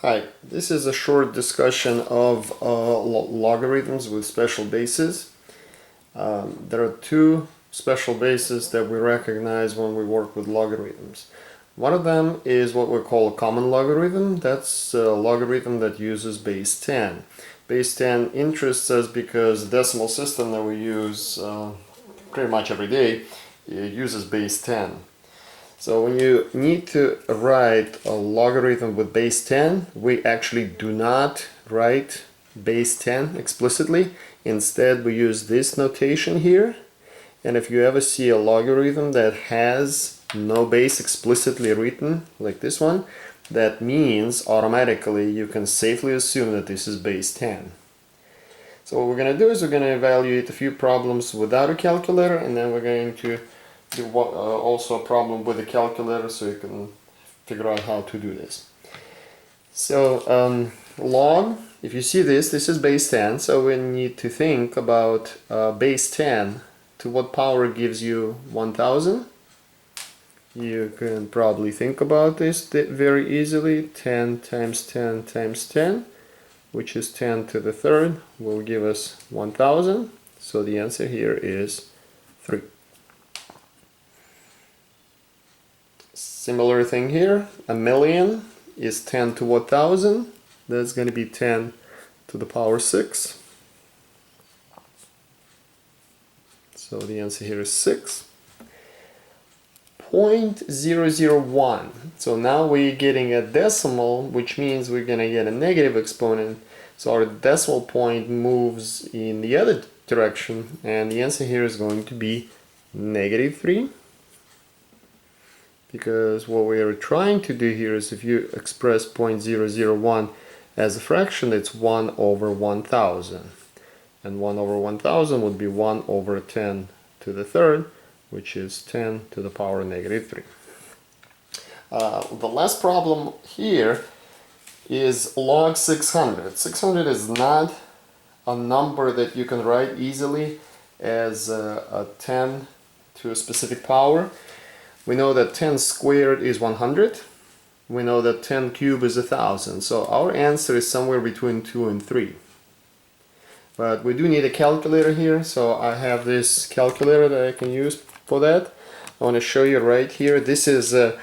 Hi, this is a short discussion of logarithms with special bases. There are two special bases that we recognize when we work with logarithms. One of them is what we call a common logarithm. That's a logarithm that uses base 10. Base 10 interests us because the decimal system that we use pretty much every day uses base 10. So when you need to write a logarithm with base 10, we actually do not write base 10 explicitly. Instead, we use this notation here. And if you ever see a logarithm that has no base explicitly written, like this one, that means automatically you can safely assume that this is base 10. So what we're going to do is we're going to evaluate a few problems without a calculator, and then we're going to do also a problem with a calculator so you can figure out how to do this. So log, if you see this is base 10, so we need to think about base 10 to what power gives you 1000. You can probably think about this very easily. 10 times 10 times 10, which is 10 to the third, will give us 1000. So the answer here is 3. Similar thing here, a million is 10 to 1000. That's going to be 10 to the power 6. So the answer here is 6. 0.001. So now we're getting a decimal, which means we're going to get a negative exponent. So our decimal point moves in the other direction, and the answer here is going to be -3. Because what we are trying to do here is, if you express 0.001 as a fraction, it's 1 over 1000. And 1 over 1000 would be 1 over 10 to the third, which is 10 to the power -3. The last problem here is log 600. 600 is not a number that you can write easily as a 10 to a specific power. We know that 10 squared is 100. We know that 10 cubed is 1000. So our answer is somewhere between 2 and 3. But we do need a calculator here, so I have this calculator that I can use for that. I want to show you right here. This is a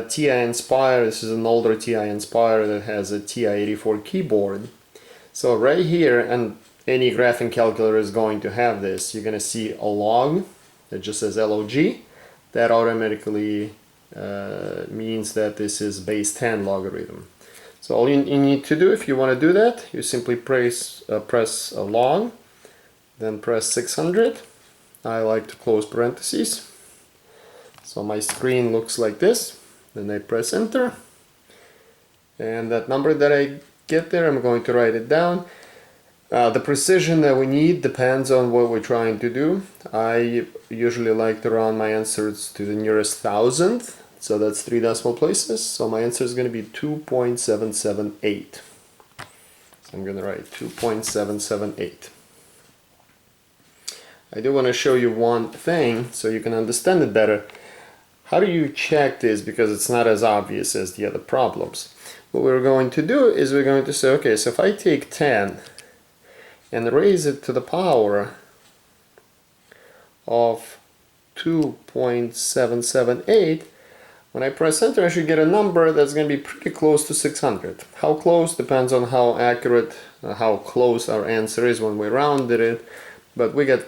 TI Inspire. This is an older TI Inspire that has a TI-84 keyboard. So right here, and any graphing calculator is going to have this, you're going to see a log that just says log. That automatically means that this is base 10 logarithm. So all you need to do, if you want to do that, you simply press a log, then press 600. I like to close parentheses. So my screen looks like this. Then I press enter. And that number that I get there, I'm going to write it down. The precision that we need depends on what we're trying to do. I usually like to round my answers to the nearest thousandth, so that's 3 decimal places. So my answer is going to be 2.778. So I'm going to write 2.778. I do want to show you one thing so you can understand it better. How do you check this? Because it's not as obvious as the other problems. What we're going to do is we're going to say, okay, so if I take 10 and raise it to the power of 2.778, when I press enter I should get a number that's going to be pretty close to 600. How close depends on how accurate, how close our answer is when we rounded it, but we get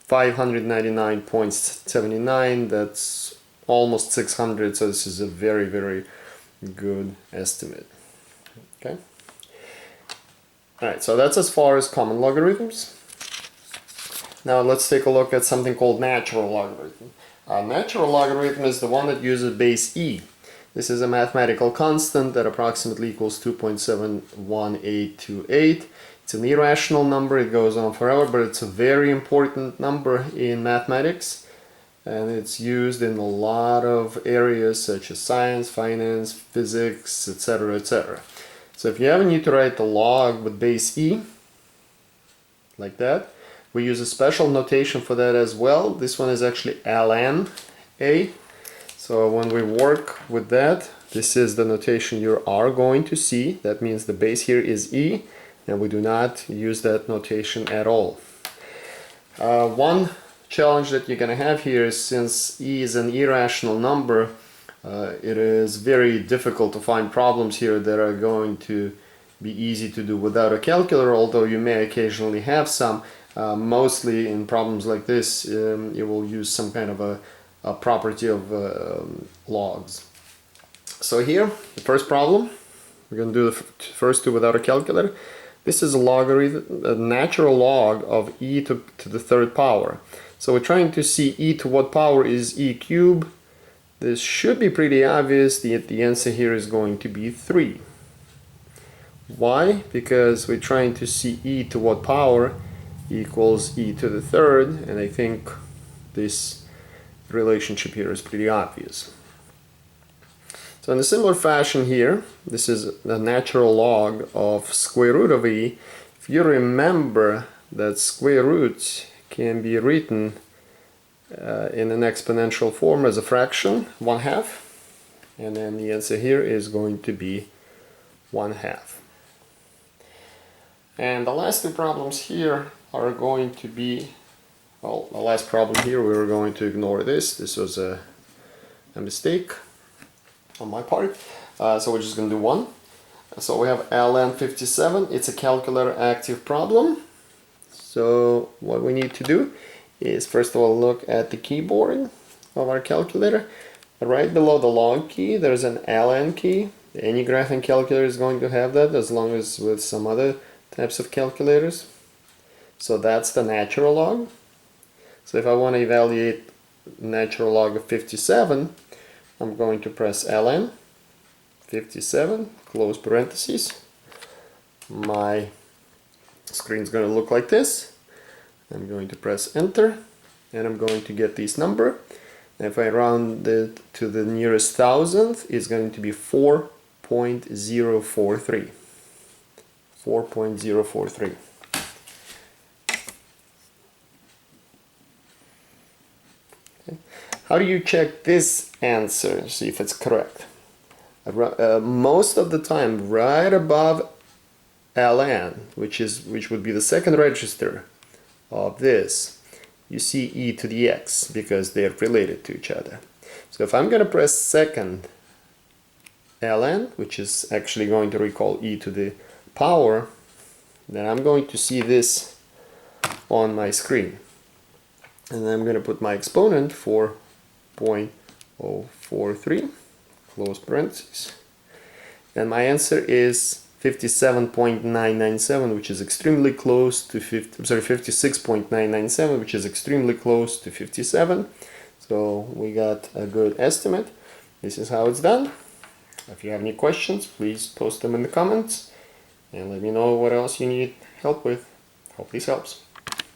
599.79, that's almost 600, so this is a very, very good estimate. Okay. Alright, so that's as far as common logarithms. Now let's take a look at something called natural logarithm. Natural logarithm is the one that uses base e. This is a mathematical constant that approximately equals 2.71828. It's an irrational number, it goes on forever, but it's a very important number in mathematics. And it's used in a lot of areas such as science, finance, physics, etc., etc. So if you ever need to write the log with base e, like that, we use a special notation for that as well. This one is actually ln a. So when we work with that, this is the notation you are going to see. That means the base here is e, and we do not use that notation at all. One challenge that you're going to have here is, since e is an irrational number, it is very difficult to find problems here that are going to be easy to do without a calculator, although you may occasionally have some. Mostly in problems like this, you will use some kind of a property of logs. So here, the first problem, we're going to do the first two without a calculator. This is a logarithm, a natural log of e to the third power. So we're trying to see e to what power is e cubed. This should be pretty obvious. The answer here is going to be 3. Why? Because we're trying to see e to what power equals e to the third, and I think this relationship here is pretty obvious. So in a similar fashion here, this is the natural log of square root of e. If you remember that square roots can be written in an exponential form as a fraction, 1/2, and then the answer here is going to be 1/2. And the last two problems here are going to be, well, the last problem here, we were going to ignore this. This was a mistake on my part. So we're just going to do one. So we have ln 57. It's a calculator active problem. So what we need to do is, first of all, look at the keyboard of our calculator. Right below the log key, there's an ln key. Any graphing calculator is going to have that, as long as with some other types of calculators. So that's the natural log. So if I want to evaluate natural log of 57, I'm going to press ln 57, close parentheses. My screen's going to look like this. I'm going to press enter, and I'm going to get this number. And if I round it to the nearest thousandth, it's going to be 4.043. 4.043. How do you check this answer, see if it's correct? Most of the time, right above ln, which would be the second register of this, you see e to the x, because they're related to each other. So if I'm going to press second ln, which is actually going to recall e to the power, then I'm going to see this on my screen. And then I'm going to put my exponent for 0.043, close parentheses. And my answer is 57.997, which is extremely close to 56.997, which is extremely close to 57. So we got a good estimate. This is how it's done. If you have any questions, please post them in the comments and let me know what else you need help with. Hope this helps.